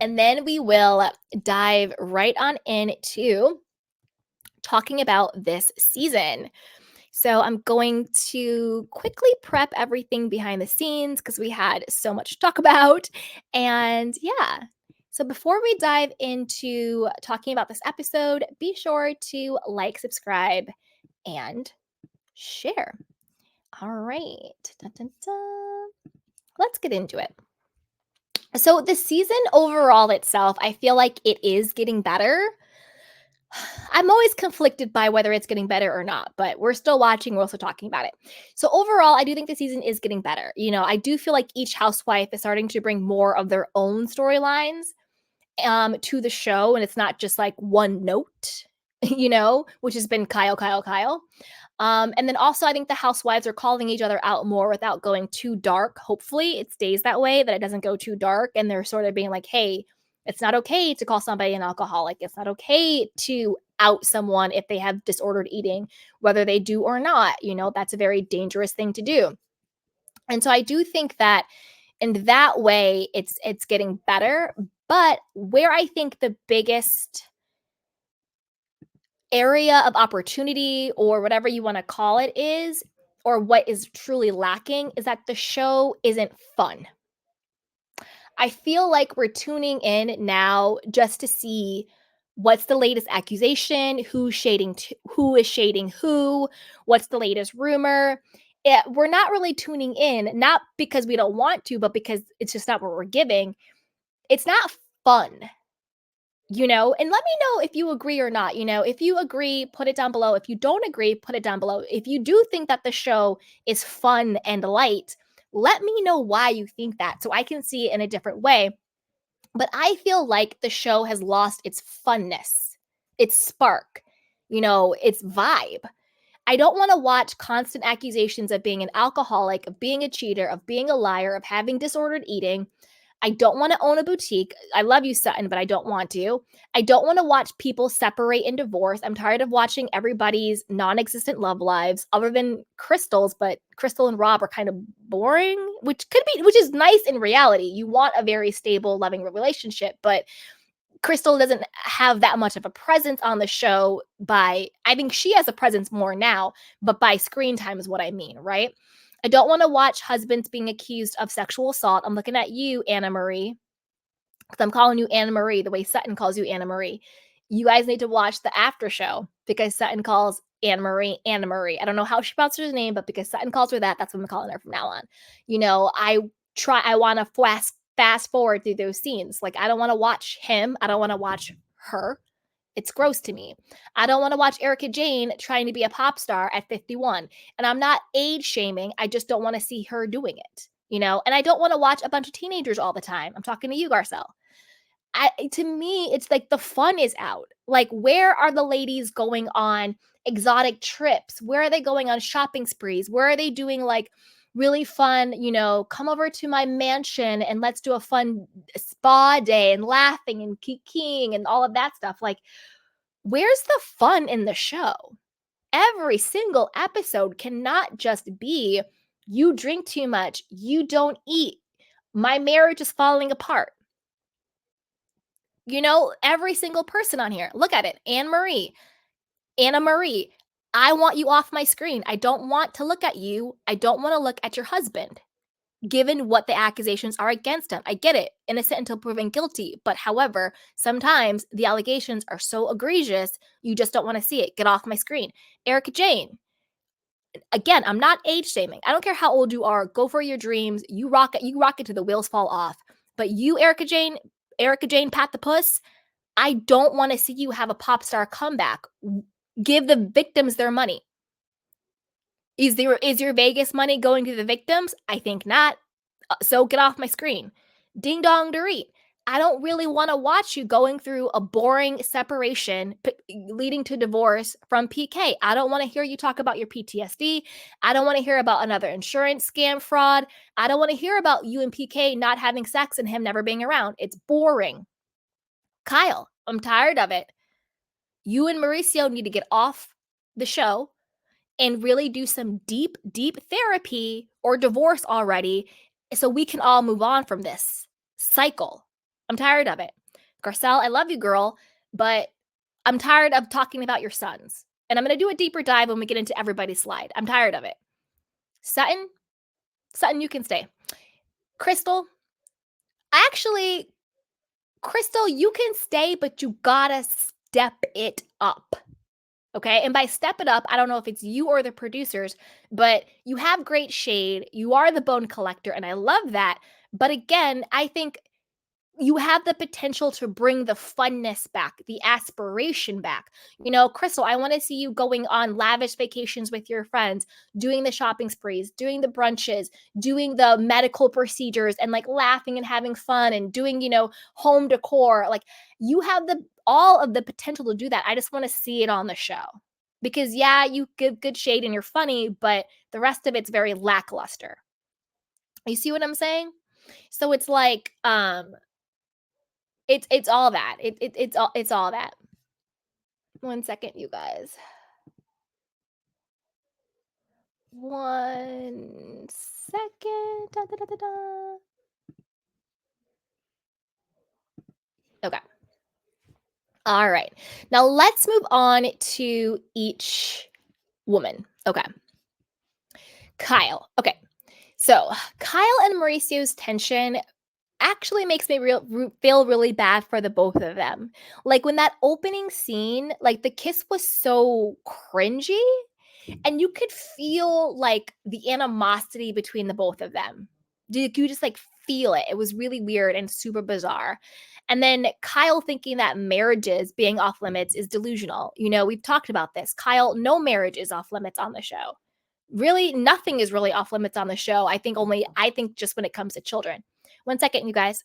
And then we will dive right on into talking about this season. So I'm going to quickly prep everything behind the scenes because we had so much to talk about. And yeah, so before we dive into talking about this episode, be sure to like, subscribe, and share. All right. Dun, dun, dun. Let's get into it. So the season overall itself, I feel like it is getting better. I'm always conflicted by whether it's getting better or not, but we're still watching. We're also talking about it. So overall, I do think the season is getting better. I do feel like each housewife is starting to bring more of their own storylines to the show, and it's not just like one note, which has been Kyle, Kyle, Kyle. And then also, I think the housewives are calling each other out more without going too dark. Hopefully, it stays that way, that it doesn't go too dark. And they're sort of being like, hey, it's not okay to call somebody an alcoholic. It's not okay to out someone if they have disordered eating, whether they do or not. That's a very dangerous thing to do. And so I do think that in that way, it's getting better. But where I think the biggest area of opportunity or whatever you want to call it is, or what is truly lacking, is that the show isn't fun. I feel like we're tuning in now just to see what's the latest accusation, who is shading who, what's the latest rumor. We're not really tuning in, not because we don't want to, but because it's just not what we're giving. It's not fun. And let me know if you agree or not. If you agree, put it down below. If you don't agree, put it down below. If you do think that the show is fun and light, let me know why you think that so I can see it in a different way. But I feel like the show has lost its funness, its spark, its vibe. I don't want to watch constant accusations of being an alcoholic, of being a cheater, of being a liar, of having disordered eating. I don't want to own a boutique. I love you, Sutton, but I don't want to. I don't want to watch people separate and divorce. I'm tired of watching everybody's non-existent love lives, other than Crystal's, but Crystal and Rob are kind of boring, which is nice in reality. You want a very stable, loving relationship, but Crystal doesn't have that much of a presence on the show. I think she has a presence more now, but by screen time is what I mean, right? I don't want to watch husbands being accused of sexual assault. I'm looking at you, Annemarie, because I'm calling you Annemarie the way Sutton calls you Annemarie. You guys need to watch the after show because Sutton calls Annemarie Annemarie. I don't know how she pronounces her name, but because Sutton calls her that, that's what I'm calling her from now on. I want to fast forward through those scenes. Like, I don't want to watch him. I don't want to watch her. It's gross to me. I don't want to watch Erica Jane trying to be a pop star at 51. And I'm not age shaming. I just don't want to see her doing it, And I don't want to watch a bunch of teenagers all the time. I'm talking to you, Garcelle. To me, it's like the fun is out. Like, where are the ladies going on exotic trips? Where are they going on shopping sprees? Where are they doing like really fun, come over to my mansion and let's do a fun spa day and laughing and kikiing and all of that stuff? Like, where's the fun in the show? Every single episode cannot just be you drink too much, you don't eat, my marriage is falling apart. Every single person on here. Look at it. Annemarie, I want you off my screen. I don't want to look at you. I don't want to look at your husband, given what the accusations are against him. I get it. Innocent until proven guilty. But however, sometimes the allegations are so egregious, you just don't want to see it. Get off my screen. Erica Jane. Again, I'm not age shaming. I don't care how old you are. Go for your dreams. You rock it till the wheels fall off. But you, Erica Jane, Pat the Puss, I don't want to see you have a pop star comeback. Give the victims their money. Is your Vegas money going to the victims? I think not. So get off my screen. Ding dong Dorit. I don't really want to watch you going through a boring separation leading to divorce from PK. I don't want to hear you talk about your PTSD. I don't want to hear about another insurance scam fraud. I don't want to hear about you and PK not having sex and him never being around. It's boring. Kyle, I'm tired of it. You and Mauricio need to get off the show and really do some deep, deep therapy or divorce already so we can all move on from this cycle. I'm tired of it. Garcelle, I love you, girl, but I'm tired of talking about your sons. And I'm going to do a deeper dive when we get into everybody's slide. I'm tired of it. Sutton, Sutton, you can stay. Crystal, actually, Crystal, you can stay, but you gotta step it up. Okay. And by step it up, I don't know if it's you or the producers, but you have great shade. You are the bone collector, and I love that. But again, I think you have the potential to bring the funness back, the aspiration back. You know, Crystal, I want to see you going on lavish vacations with your friends, doing the shopping sprees, doing the brunches, doing the medical procedures, and like laughing and having fun and doing, home decor. Like you have the all of the potential to do that. I just want to see it on the show. Because yeah, you give good shade and you're funny, but the rest of it's very lackluster. You see what I'm saying? So it's like it's all that. It's all that. 1 second, you guys. 1 second. Da, da, da, da, da. Okay. All right. Now let's move on to each woman. Okay. Kyle. Okay. So Kyle and Mauricio's tension actually makes me feel really bad for the both of them. Like when that opening scene, like the kiss was so cringy. And you could feel like the animosity between the both of them. You just like feel it. It was really weird and super bizarre. And then Kyle thinking that marriages being off limits is delusional. We've talked about this. Kyle, no marriage is off limits on the show. Really, nothing is really off limits on the show. I think just when it comes to children. 1 second, you guys.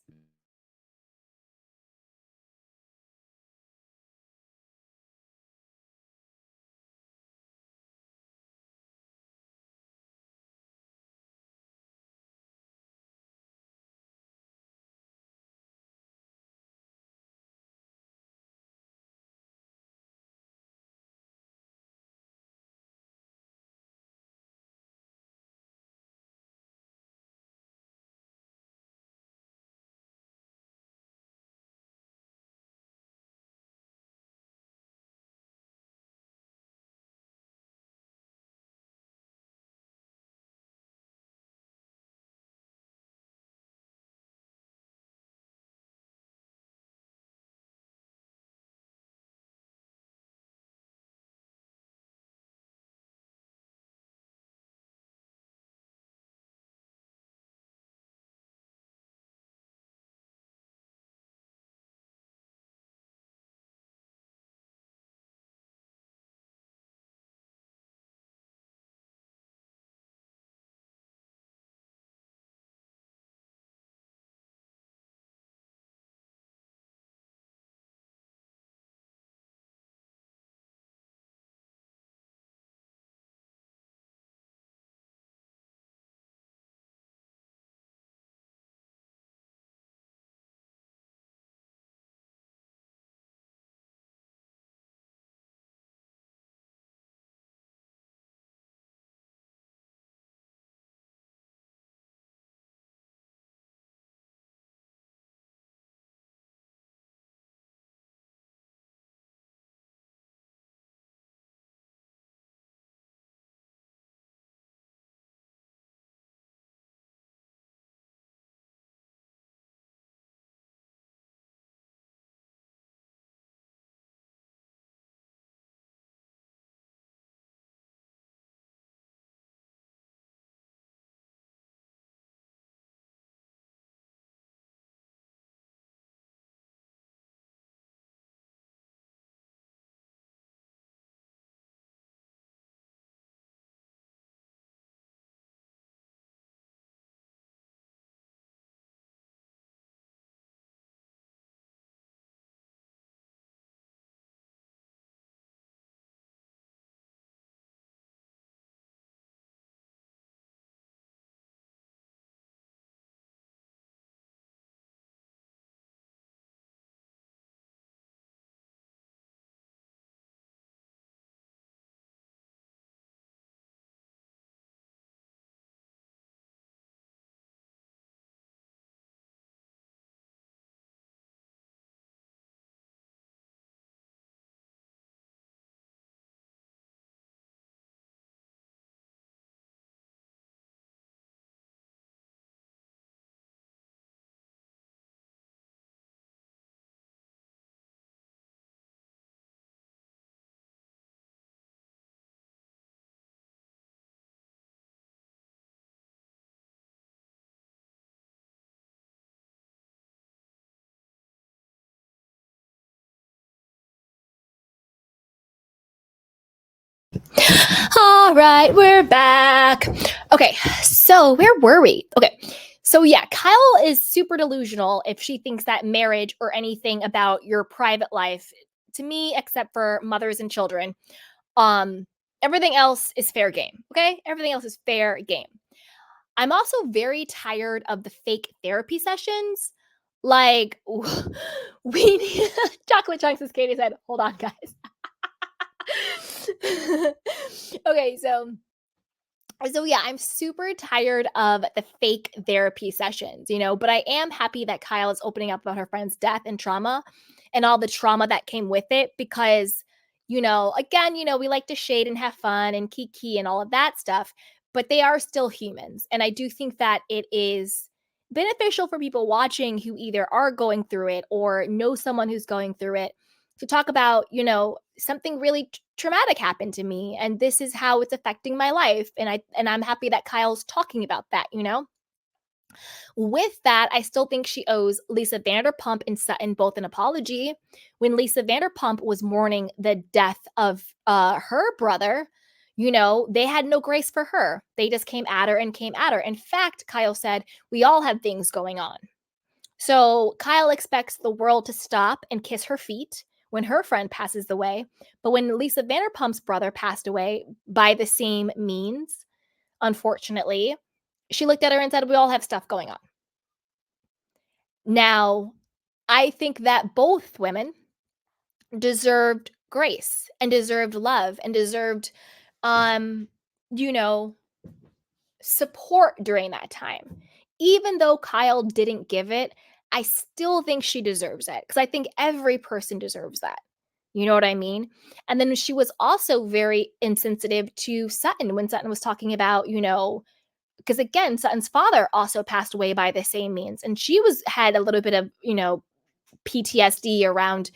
All right, we're back. Okay, so where were we? Okay, so yeah, Kyle is super delusional if she thinks that marriage or anything about your private life, to me, except for mothers and children, um, everything else is fair game. Okay, everything else is fair game. I'm also very tired of the fake therapy sessions. Like, we need chocolate chunks, as Katie said. Hold on, guys. Okay, so yeah, I'm super tired of the fake therapy sessions, but I am happy that Kyle is opening up about her friend's death and trauma and all the trauma that came with it because, again, we like to shade and have fun and kiki and all of that stuff, but they are still humans. And I do think that it is beneficial for people watching who either are going through it or know someone who's going through it to talk about, something really traumatic happened to me and this is how it's affecting my life and I'm happy that Kyle's talking about that. With that, I still think she owes Lisa Vanderpump and Sutton both an apology. When Lisa Vanderpump was mourning the death of her brother, they had no grace for her. They just came at her and came at her. In fact, Kyle said, we all have things going on. So Kyle expects the world to stop and kiss her feet when her friend passes away. But when Lisa Vanderpump's brother passed away by the same means, unfortunately, she looked at her and said, we all have stuff going on. Now, I think that both women deserved grace and deserved love and deserved, you know, support during that time. Even though Kyle didn't give it, I still think she deserves it because I think every person deserves that. You know what I mean? And then she was also very insensitive to Sutton when Sutton was talking about, because again, Sutton's father also passed away by the same means. And she had a little bit of, PTSD around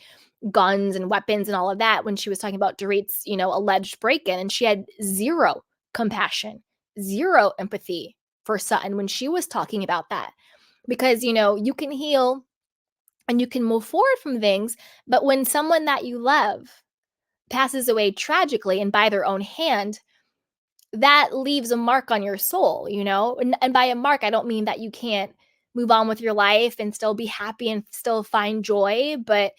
guns and weapons and all of that when she was talking about Dorit's, alleged break-in. And she had zero compassion, zero empathy for Sutton when she was talking about that. Because, you can heal and you can move forward from things, but when someone that you love passes away tragically and by their own hand, that leaves a mark on your soul, And by a mark, I don't mean that you can't move on with your life and still be happy and still find joy, but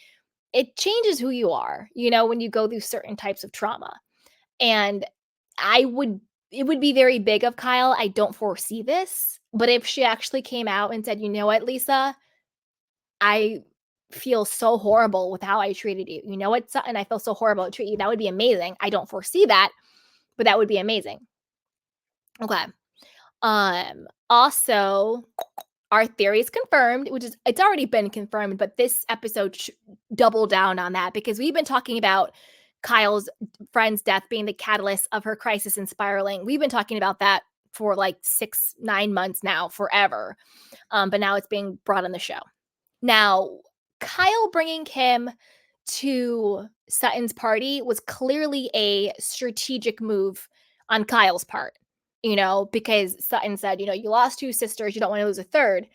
it changes who you are, when you go through certain types of trauma. And it would be very big of Kyle. I don't foresee this, but if she actually came out and said, you know what, Lisa, I feel so horrible with how I treated you. You know what, Sutton, I feel so horrible to treat you. That would be amazing. I don't foresee that, but that would be amazing. Okay. Also, our theory is confirmed, it's already been confirmed, but this episode doubled down on that because we've been talking about Kyle's friend's death being the catalyst of her crisis and spiraling. We've been talking about that for like 6-9 months now, forever. But now it's being brought on the show. Now, Kyle bringing Kim to Sutton's party was clearly a strategic move on Kyle's part, because Sutton said, you lost 2 sisters, you don't want to lose a third.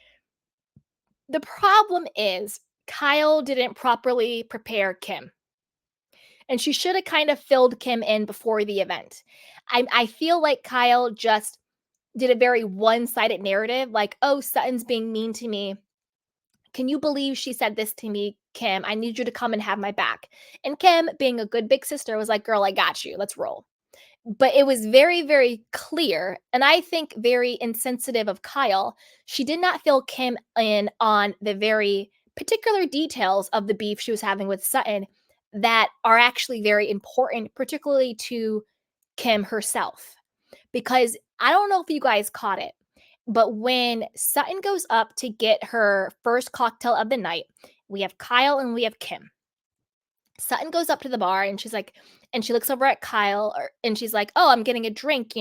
The problem is Kyle didn't properly prepare Kim. And she should have kind of filled Kim in before the event. I feel like Kyle just did a very one-sided narrative, like, oh, Sutton's being mean to me. Can you believe she said this to me, Kim? I need you to come and have my back. And Kim, being a good big sister, was like, girl, I got you. Let's roll. But it was very, very clear, and I think very insensitive of Kyle. She did not fill Kim in on the very particular details of the beef she was having with Sutton that are actually very important, particularly to Kim herself. Because I don't know if you guys caught it, but when Sutton goes up to get her first cocktail of the night, we have Kyle and we have Kim. Sutton goes up to the bar and she's like, and she looks over at Kyle and she's like, oh, I'm getting a drink,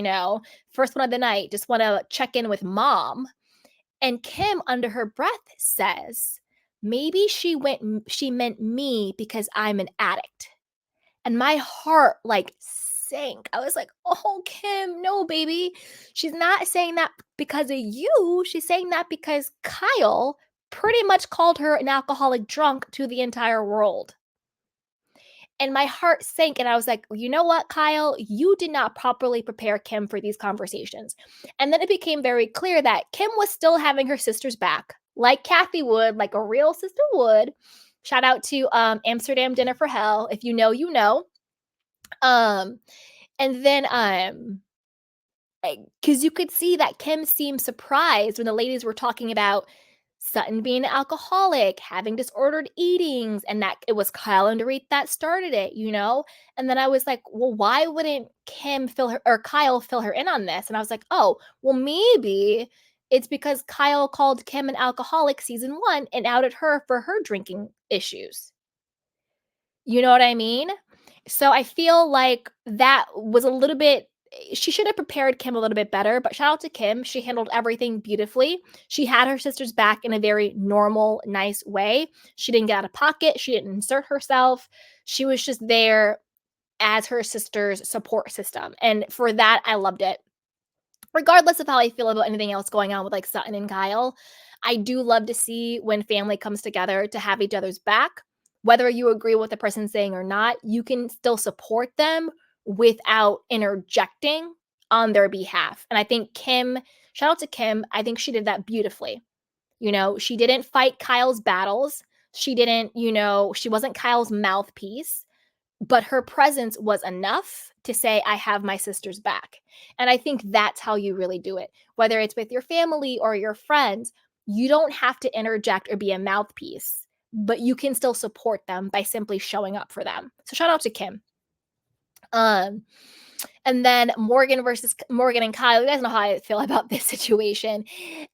first one of the night. Just want to check in with mom. And Kim, under her breath, says, maybe she meant me because I'm an addict. And my heart sank. I was like, oh, Kim, no, baby. She's not saying that because of you. She's saying that because Kyle pretty much called her an alcoholic drunk to the entire world. And my heart sank, and I was like, you know what, Kyle? You did not properly prepare Kim for these conversations. And then it became very clear that Kim was still having her sister's back, like Kathy would, like a real sister would. Shout out to Amsterdam Dinner for Hell. If you know, you know. Um, and then because you could see that Kim seemed surprised when the ladies were talking about Sutton being an alcoholic, having disordered eatings, and that it was Kyle and Dorit that started it, you know? And then I was like, well, why wouldn't Kim fill her or Kyle fill her in on this? And I was like, oh, well, maybe it's because Kyle called Kim an alcoholic season 1 and outed her for her drinking issues. You know what I mean? So I feel like that was a little bit she should have prepared Kim a little bit better, but shout out to Kim. She handled everything beautifully. She had her sister's back in a very normal, nice way. She didn't get out of pocket. She didn't insert herself. She was just there as her sister's support system. And for that, I loved it. Regardless of how I feel about anything else going on with like Sutton and Kyle, I do love to see when family comes together to have each other's back. Whether you agree with the person saying or not, you can still support them without interjecting on their behalf. And I think Kim, shout out to Kim, I think she did that beautifully. You know, she didn't fight Kyle's battles. She didn't, you know, she wasn't Kyle's mouthpiece, but her presence was enough to say, I have my sister's back. And I think that's how you really do it. Whether it's with your family or your friends, you don't have to interject or be a mouthpiece, but you can still support them by simply showing up for them. So shout out to Kim. Um, and then Morgan and Kyle. You guys know how I feel about this situation.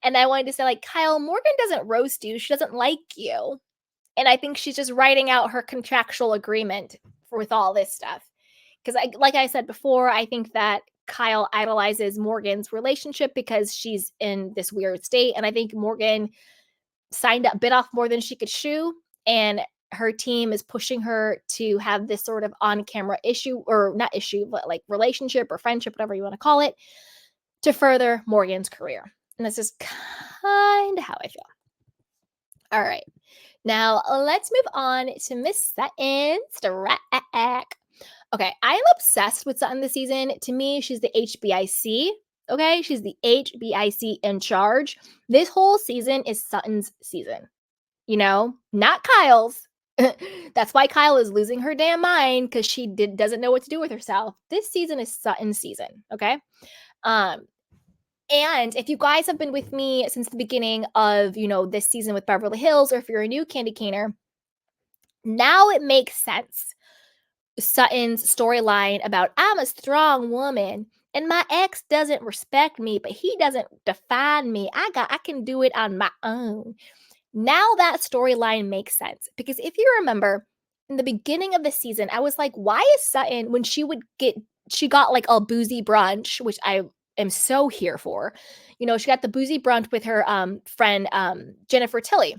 And I wanted to say, like, Kyle, Morgan doesn't roast you. She doesn't like you. And I think she's just writing out her contractual agreement with all this stuff. Because, like I said before, I think that Kyle idolizes Morgan's relationship because she's in this weird state. And I think Morgan bit off more than she could chew. And her team is pushing her to have this sort of on camera issue, or not issue, but like relationship or friendship, whatever you want to call it, to further Morgan's career. And this is kind of how I feel. All right. Now, let's move on to Miss Sutton. Stracke. Okay, I am obsessed with Sutton this season. To me, she's the HBIC. Okay, she's the HBIC in charge. This whole season is Sutton's season. You know, not Kyle's. That's why Kyle is losing her damn mind because she doesn't know what to do with herself. This season is Sutton's season. Okay. And if you guys have been with me since the beginning of, you know, this season with Beverly Hills, or if you're a new candy caner, now it makes sense. Sutton's storyline about I'm a strong woman and my ex doesn't respect me, but he doesn't define me. I can do it on my own. Now that storyline makes sense because if you remember in the beginning of the season, I was like, why is Sutton when she got like a boozy brunch, which I am so here for. You know, she got the boozy brunch with her friend Jennifer Tilly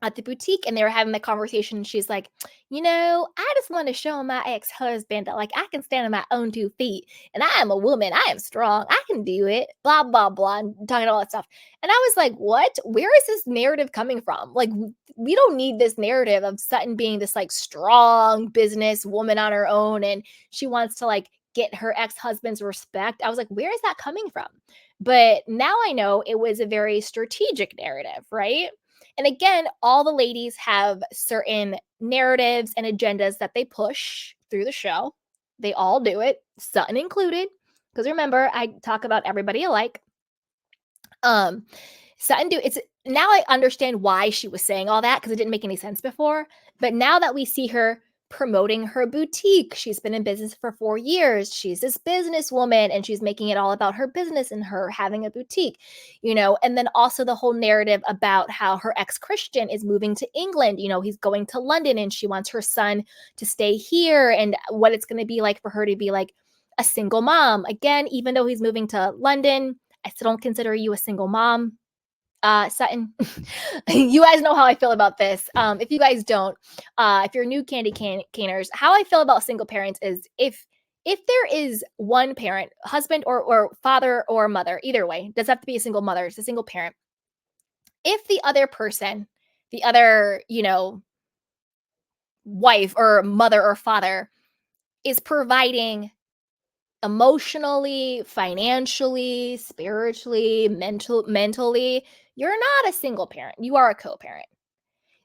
at the boutique, and they were having the conversation, and she's like, you know, I just want to show my ex-husband that like I can stand on my own 2 feet and I am a woman, I am strong, I can do it, blah blah blah, and talking all that stuff. And I was like, what, where is this narrative coming from? Like, we don't need this narrative of Sutton being this like strong business woman on her own and she wants to like get her ex-husband's respect. I was like, where is that coming from? But now I know it was a very strategic narrative, right? And again, all the ladies have certain narratives and agendas that they push through the show. They all do it, Sutton included. Because remember, I talk about everybody alike. Sutton it's now I understand why she was saying all that because it didn't make any sense before. But now that we see her promoting her boutique, she's been in business for 4 years. She's this businesswoman and she's making it all about her business and her having a boutique, you know. And then also the whole narrative about how her ex-Christian is moving to England. You know, he's going to London and she wants her son to stay here and what it's going to be like for her to be like a single mom. Again, even though he's moving to London, I still don't consider you a single mom. Sutton, you guys know how I feel about this. If you guys don't, if you're new candy caners, how I feel about single parents is if there is one parent, husband or father or mother, either way, doesn't have to be a single mother, it's a single parent. If the other person, the other, you know, wife or mother or father is providing emotionally, financially, spiritually, mentally, you're not a single parent. You are a co-parent.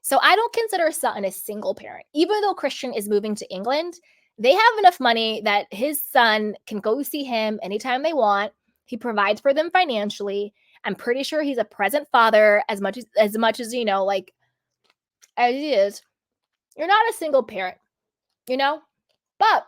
So I don't consider Sutton a single parent. Even though Christian is moving to England, they have enough money that his son can go see him anytime they want. He provides for them financially. I'm pretty sure he's a present father as much as like as he is. You're not a single parent, you know? But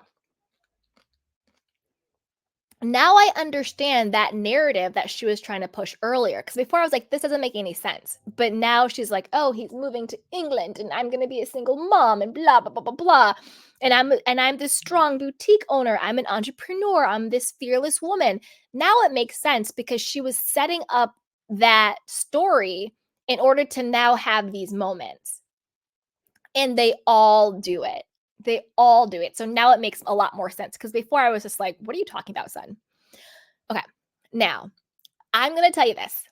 now I understand that narrative that she was trying to push earlier. Because before I was like, this doesn't make any sense. But now she's like, oh, he's moving to England and I'm gonna be a single mom and blah blah blah blah blah. And I'm this strong boutique owner. I'm an entrepreneur. I'm this fearless woman. Now it makes sense because she was setting up that story in order to now have these moments. And they all do it. They all do it. So now it makes a lot more sense. Because before I was just like, what are you talking about, son? Okay. Now, I'm going to tell you this.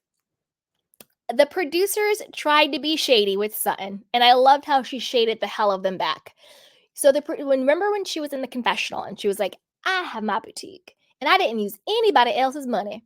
The producers tried to be shady with Sutton, and I loved how she shaded the hell of them back. So remember when she was in the confessional and she was like, "I have my boutique, and I didn't use anybody else's money."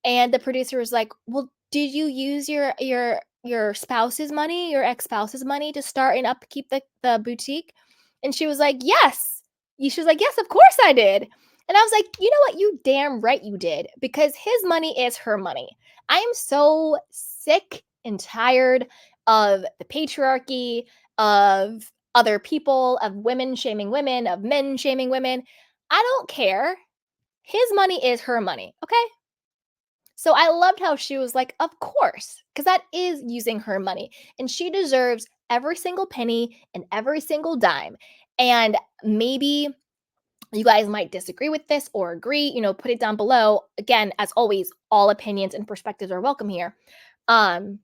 And the producer was like, "Well, did you use your spouse's money, your ex-spouse's money to start and upkeep the boutique?" And she was like, "Yes." She was like, "Yes, of course I did." And I was like, "You know what? You damn right you did, because his money is her money." I am so sick and tired of the patriarchy, of other people, of women shaming women, of men shaming women. I don't care. His money is her money, okay? So I loved how she was like, of course, because that is using her money and she deserves every single penny and every single dime. And maybe you guys might disagree with this or agree, put it down below. Again, as always, all opinions and perspectives are welcome here. Um,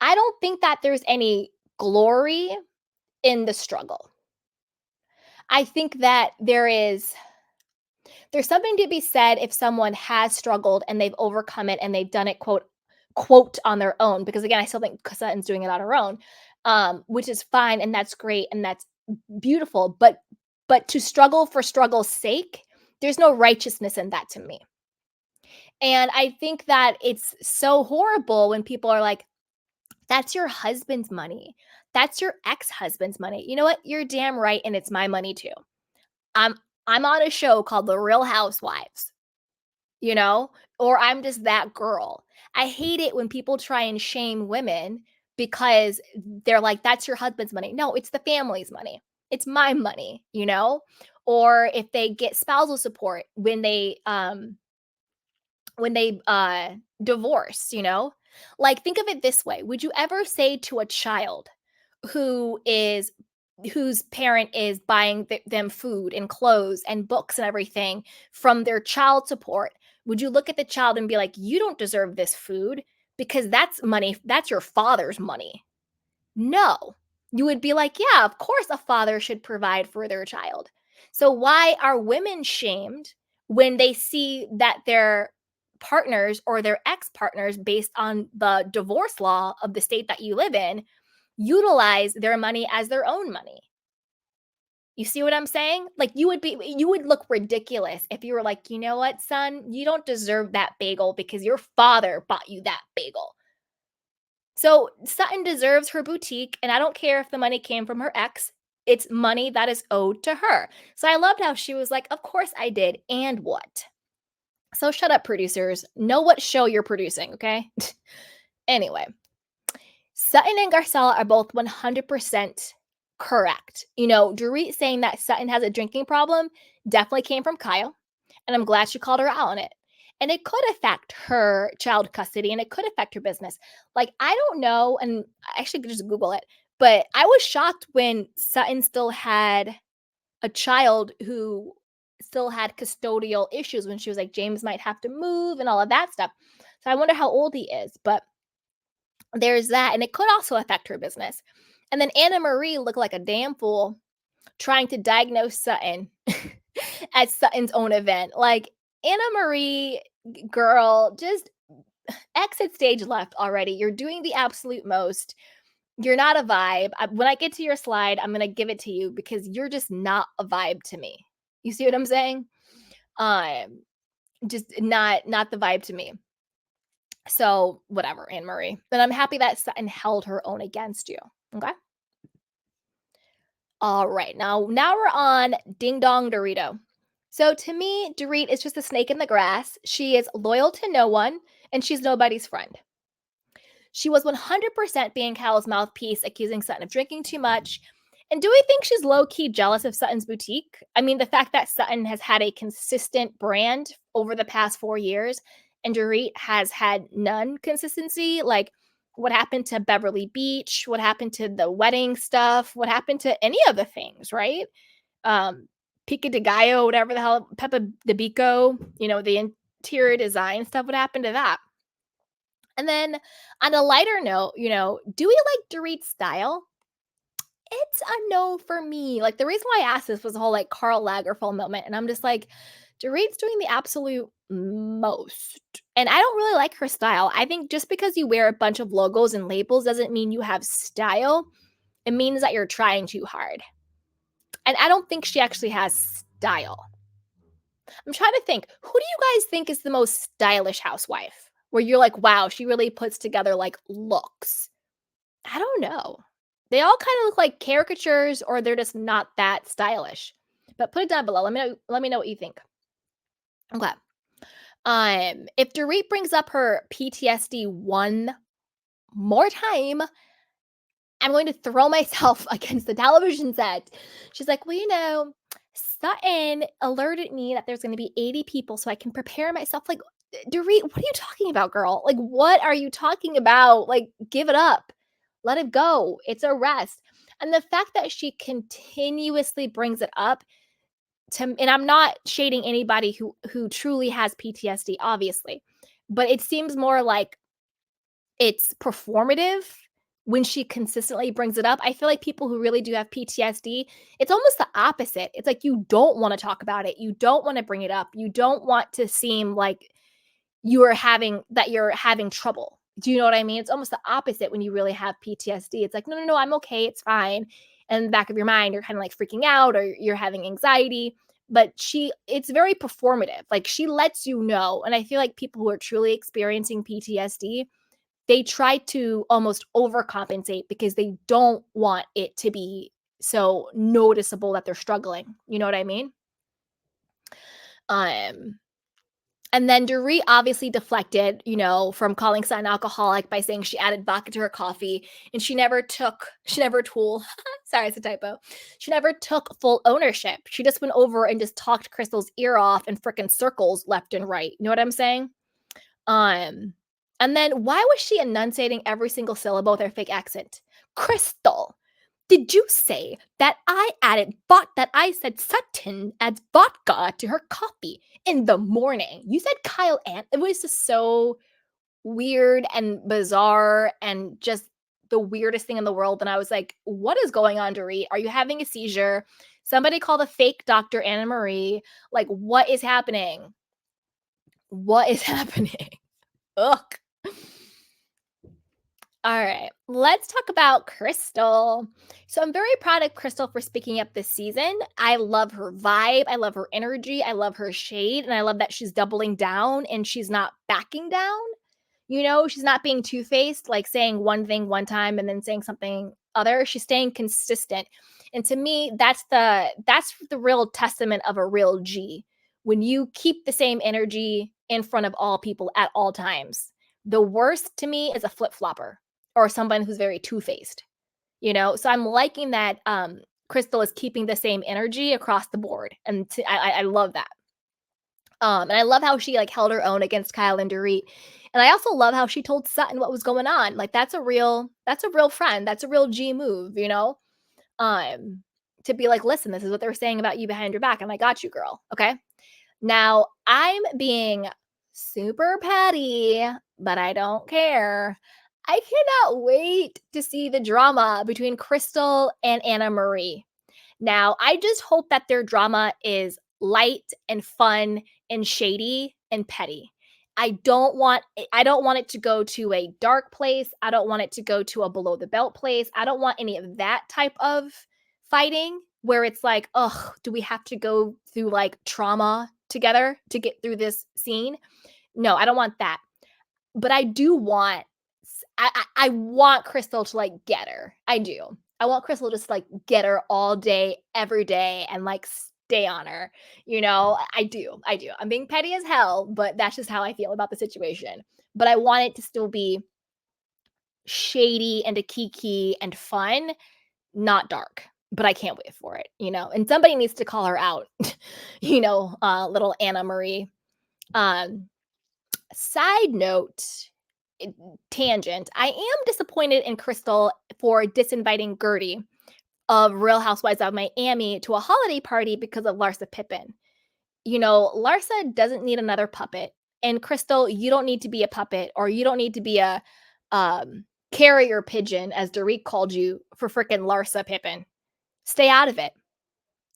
I don't think that there's any glory in the struggle. I think that there's something to be said if someone has struggled and they've overcome it and they've done it quote on their own, because again I still think Sutton's doing it on her own, which is fine and that's great and that's beautiful, but to struggle for struggle's sake, there's no righteousness in that to me. And I think that it's so horrible when people are like, that's your husband's money, that's your ex-husband's money. You know what, you're damn right, and it's my money too. I'm on a show called The Real Housewives, you know, or I'm just that girl. I hate it when people try and shame women because they're like, that's your husband's money. No, it's the family's money. It's my money, you know? Or if they get spousal support when they divorce, you know? Like, think of it this way. Would you ever say to a child who is whose parent is buying them food and clothes and books and everything from their child support, would you look at the child and be like, "You don't deserve this food because that's money, that's your father's money"? No. You would be like, "Yeah, of course a father should provide for their child." So why are women shamed when they see that their partners or their ex-partners, based on the divorce law of the state that you live in, utilize their money as their own money? You see what I'm saying? Like, you would look ridiculous if you were like, "You know what, son? You don't deserve that bagel because your father bought you that bagel." So Sutton deserves her boutique, and I don't care if the money came from her ex. It's money that is owed to her. So I loved how she was like, "Of course I did. And what?" So shut up, producers. Know what show you're producing, okay? Anyway, Sutton and Garcelle are both 100% correct. Dorit saying that Sutton has a drinking problem definitely came from Kyle, and I'm glad she called her out on it. And it could affect her child custody and it could affect her business. Like, I don't know, and I actually could just Google it, but I was shocked when Sutton still had a child who still had custodial issues when she was like, James might have to move and all of that stuff. So I wonder how old he is. But there's that, and it could also affect her business. And then Annemarie looked like a damn fool trying to diagnose Sutton at Sutton's own event. Like, Annemarie, girl, just exit stage left already. You're doing the absolute most. You're not a vibe. When I get to your slide, I'm gonna give it to you because you're just not a vibe to me. You see what I'm saying? Um, just not the vibe to me. So whatever, Annemarie. But I'm happy that Sutton held her own against you. Okay. All right. Now we're on Ding Dong Dorito. So to me, Dorit is just a snake in the grass. She is loyal to no one, and she's nobody's friend. She was 100% being Cal's mouthpiece, accusing Sutton of drinking too much. And do we think she's low key jealous of Sutton's boutique? I mean, the fact that Sutton has had a consistent brand over the past 4 years and Dorit has had none consistency. Like, what happened to Beverly Beach? What happened to the wedding stuff? What happened to any of the things, right? Um, Pica de Gallo, whatever the hell, Peppa de Bico, the interior design stuff. What happened to that? And then on a lighter note, do we like Dorit's style? It's a no for me. Like, the reason why I asked this was the whole like Karl Lagerfeld moment. And I'm just like, Dorit's doing the absolute most. And I don't really like her style. I think just because you wear a bunch of logos and labels doesn't mean you have style. It means that you're trying too hard. And I don't think she actually has style. I'm trying to think, who do you guys think is the most stylish housewife? Where you're like, wow, she really puts together like looks. I don't know. They all kind of look like caricatures or they're just not that stylish. But put it down below. Let me know what you think. Okay. If Dorit brings up her PTSD one more time, I'm going to throw myself against the television set. She's like, well, Sutton alerted me that there's going to be 80 people so I can prepare myself. Like, Dorit, what are you talking about, girl? Like, what are you talking about? Like, give it up. Let it go. It's a rest. And the fact that she continuously brings it up and I'm not shading anybody who truly has PTSD, obviously, but it seems more like it's performative when she consistently brings it up. I feel like people who really do have PTSD, it's almost the opposite. It's like you don't want to talk about it. You don't want to bring it up. You don't want to seem like you're having trouble. Do you know what I mean? It's almost the opposite when you really have PTSD. It's like, no, no, no, I'm okay. It's fine. And in the back of your mind, you're kind of like freaking out or you're having anxiety. But it's very performative. Like, she lets you know. And I feel like people who are truly experiencing PTSD, they try to almost overcompensate because they don't want it to be so noticeable that they're struggling. You know what I mean? Um, and then Dorit obviously deflected, from calling Sutton alcoholic by saying she added vodka to her coffee, and she never took sorry, it's a typo. She never took full ownership. She just went over and just talked Crystal's ear off in freaking circles left and right. You know what I'm saying? Um, and then why was she enunciating every single syllable with her fake accent? Crystal, did you say that I said Sutton adds vodka to her coffee in the morning? You said Kyle and it was just so weird and bizarre and just the weirdest thing in the world. And I was like, what is going on, Dorit? Are you having a seizure? Somebody call the fake doctor Annemarie. Like, what is happening? What is happening? Ugh. All right, let's talk about Crystal. So I'm very proud of Crystal for speaking up this season. I love her vibe. I love her energy. I love her shade. And I love that she's doubling down and she's not backing down. She's not being two-faced, like saying one thing one time and then saying something other. She's staying consistent. And to me, that's the real testament of a real G. When you keep the same energy in front of all people at all times. The worst to me is a flip-flopper or someone who's very two-faced. So I'm liking that Crystal is keeping the same energy across the board. And I love that. And I love how she like held her own against Kyle and Dorit. And I also love how she told Sutton what was going on. Like, that's a real friend. That's a real G move, to be like, listen, this is what they're saying about you behind your back. And I got you, girl. Okay. Now I'm being super petty, but I don't care. I cannot wait to see the drama between Crystal and Annemarie. Now, I just hope that their drama is light and fun and shady and petty. I don't want it to go to a dark place. I don't want it to go to a below the belt place. I don't want any of that type of fighting where it's like, "Ugh, do we have to go through, like, trauma together to get through this scene?" No, I don't want that. But I do want I want Crystal to, like, get her. I do. I want Crystal to just, like, get her all day, every day, and, like, stay on her, you know? I do. I'm being petty as hell, but that's just how I feel about the situation. But I want it to still be shady and a kiki and fun, not dark. But I can't wait for it, you know? And somebody needs to call her out, little Annemarie. Um, Side note, eh, tangent. I am disappointed in Crystal for disinviting Gertie of Real Housewives of Miami to a holiday party because of Larsa Pippen. You know, Larsa doesn't need another puppet. And Crystal, you don't need to be a puppet or you don't need to be a carrier pigeon, as Dorit called you, for freaking Larsa Pippen. Stay out of it.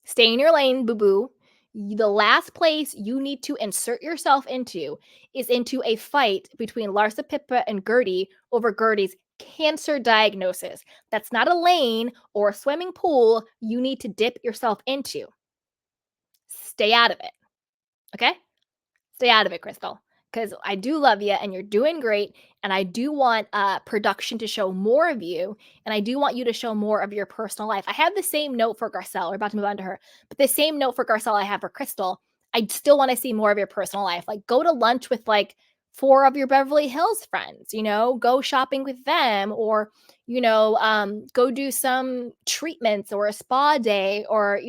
Stay in your lane, boo boo. The last place you need to insert yourself into is into a fight between Larsa Pippa and Gertie over Gertie's cancer diagnosis. That's not a lane or a swimming pool you need to dip yourself into. Stay out of it. Okay? Stay out of it, Crystal, because I do love you and you're doing great. And I do want production to show more of you. And I do want you to show more of your personal life. I have the same note for Garcelle. We're about to move on to her. But the same note for Garcelle I have for Crystal. I still want to see more of your personal life. Like go to lunch with like 4 of your Beverly Hills friends, go shopping with them or, go do some treatments or a spa day or,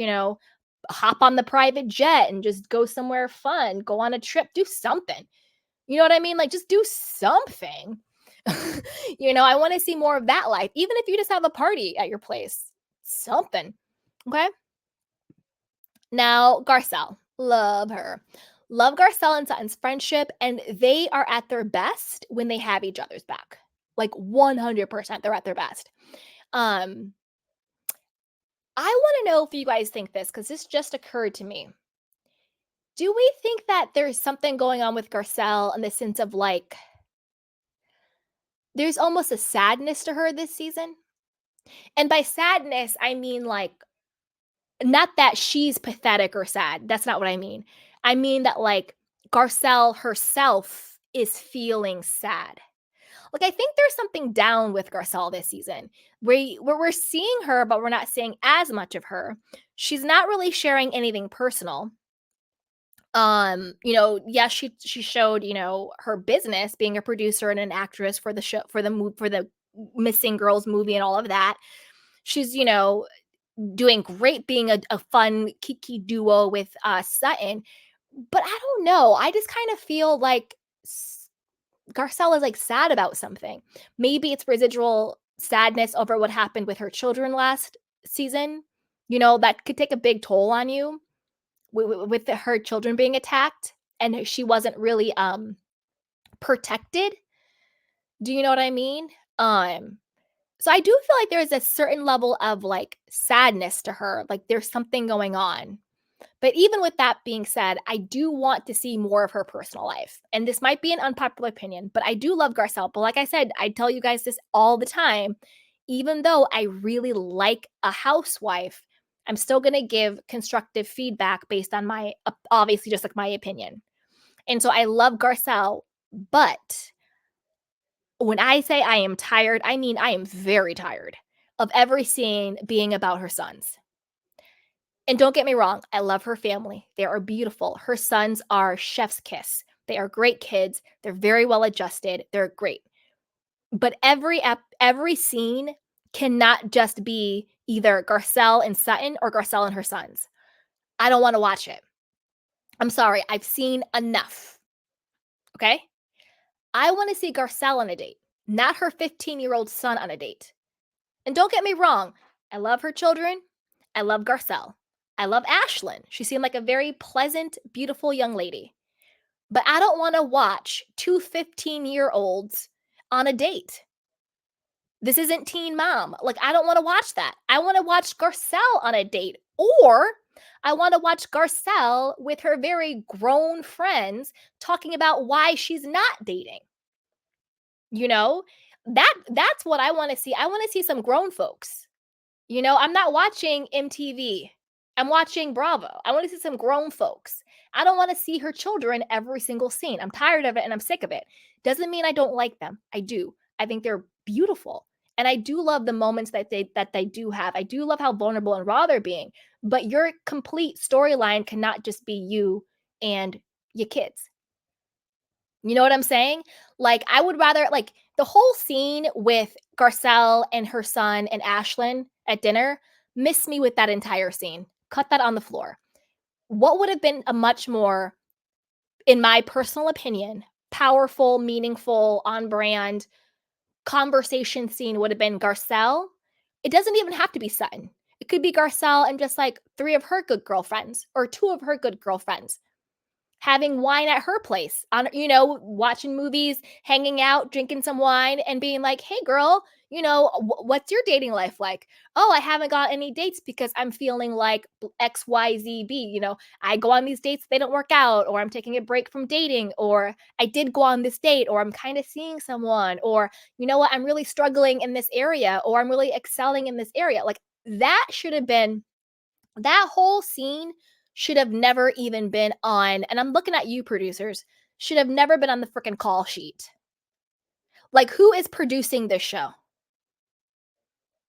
hop on the private jet and just go somewhere fun, go on a trip, do something. You know what I mean? Like just do something. I want to see more of that life, even if you just have a party at your place. Something. Okay. Now, Garcelle, love her. Love Garcelle and Sutton's friendship, and they are at their best when they have each other's back. Like 100%, they're at their best. Um, I want to know if you guys think this because this just occurred to me. Do we think that there's something going on with Garcelle in the sense of like, there's almost a sadness to her this season? And by sadness, I mean like, not that she's pathetic or sad. That's not what I mean. I mean that like Garcelle herself is feeling sad. Like, I think there's something down with Garcelle this season where we're seeing her, but we're not seeing as much of her. She's not really sharing anything personal. Yes, she showed, her business being a producer and an actress for the show for the Missing Girls movie and all of that. She's, doing great being a fun kiki duo with Sutton. But I don't know. I just kind of feel like Garcelle is like sad about something. Maybe it's residual sadness over what happened with her children last season. That could take a big toll on you with her children being attacked and she wasn't really protected. Do you know what I mean? So I do feel like there's a certain level of like sadness to her, like there's something going on. But even with that being said, I do want to see more of her personal life. And this might be an unpopular opinion, but I do love Garcelle. But like I said, I tell you guys this all the time. Even though I really like a housewife, I'm still going to give constructive feedback based on my, obviously, just like my opinion. And so I love Garcelle, but when I say I am tired, I mean I am very tired of every scene being about her sons. And don't get me wrong, I love her family. They are beautiful. Her sons are chef's kiss. They are great kids. They're very well adjusted. They're great. But every scene cannot just be either Garcelle and Sutton or Garcelle and her sons. I don't want to watch it. I'm sorry. I've seen enough. Okay? I want to see Garcelle on a date, not her 15-year-old son on a date. And don't get me wrong, I love her children. I love Garcelle. I love Ashlyn. She seemed like a very pleasant, beautiful young lady. But I don't want to watch two 15-year-olds on a date. This isn't Teen Mom. Like, I don't want to watch that. I want to watch Garcelle on a date or I want to watch Garcelle with her very grown friends talking about why she's not dating. You know, that's what I want to see. I want to see some grown folks. I'm not watching MTV. I'm watching Bravo. I want to see some grown folks. I don't want to see her children every single scene. I'm tired of it and I'm sick of it. Doesn't mean I don't like them. I do. I think they're beautiful. And I do love the moments that they do have. I do love how vulnerable and raw they're being. But your complete storyline cannot just be you and your kids. You know what I'm saying? Like, I would rather like the whole scene with Garcelle and her son and Ashlyn at dinner, miss me with that entire scene. Cut that on the floor. What would have been a much more, in my personal opinion, powerful, meaningful, on brand conversation scene would have been Garcelle. It doesn't even have to be Sutton. It could be Garcelle and just like three of her good girlfriends or two of her good girlfriends having wine at her place on watching movies, hanging out, drinking some wine and being like, "Hey girl, what's your dating life like?" "Oh, I haven't got any dates because I'm feeling like XYZB, I go on these dates, they don't work out, or I'm taking a break from dating, or I did go on this date, or I'm kind of seeing someone, or you know what, I'm really struggling in this area, or I'm really excelling in this area." Like that should have been that whole scene should have never even been on, and I'm looking at you producers, should have never been on the freaking call sheet. Like, who is producing this show?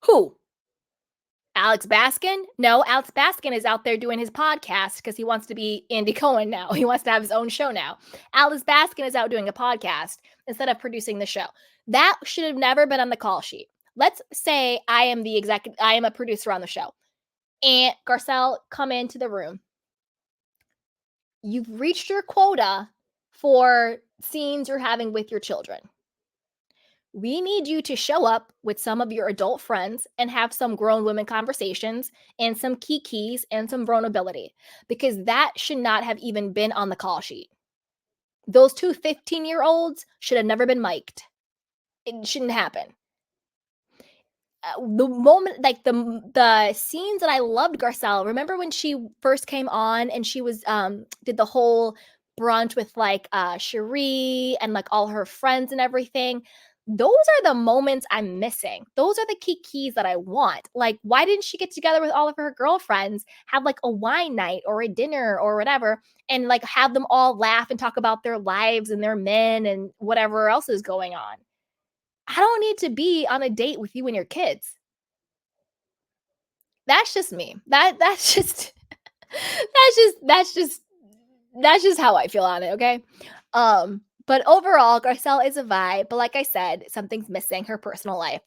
Who? Alex Baskin? No, Alex Baskin is out there doing his podcast because he wants to be Andy Cohen now. He wants to have his own show now. Alex Baskin is out doing a podcast instead of producing the show. That should have never been on the call sheet. Let's say I am a producer on the show. And Garcelle come into the room. You've reached your quota for scenes you're having with your children. We need you to show up with some of your adult friends and have some grown women conversations and some keys and some vulnerability because that should not have even been on the call sheet. Those two 15-year-olds should have never been mic'd. It shouldn't happen. The moment, like the scenes that I loved Garcelle. Remember when she first came on and she was did the whole brunch with like Cherie and like all her friends and everything. Those are the moments I'm missing. Those are the keys that I want. Like, why didn't she get together with all of her girlfriends, have like a wine night or a dinner or whatever, and like have them all laugh and talk about their lives and their men and whatever else is going on? I don't need to be on a date with you and your kids. That's just me. That's just that's just how I feel on it, okay? But overall, Garcelle is a vibe, but like I said, something's missing, her personal life.